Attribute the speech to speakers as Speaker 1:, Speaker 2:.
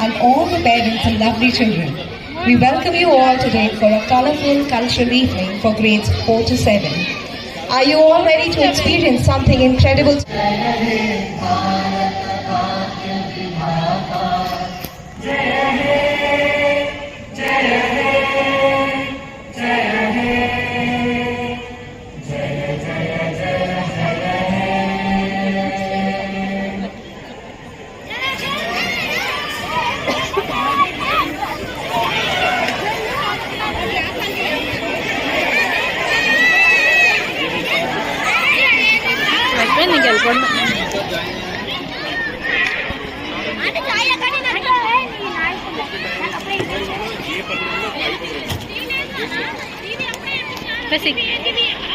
Speaker 1: and all the parents and lovely children. We welcome you all today for a colorful cultural evening for grades 4 to 7. Are you all ready to experience something incredible?
Speaker 2: Basic.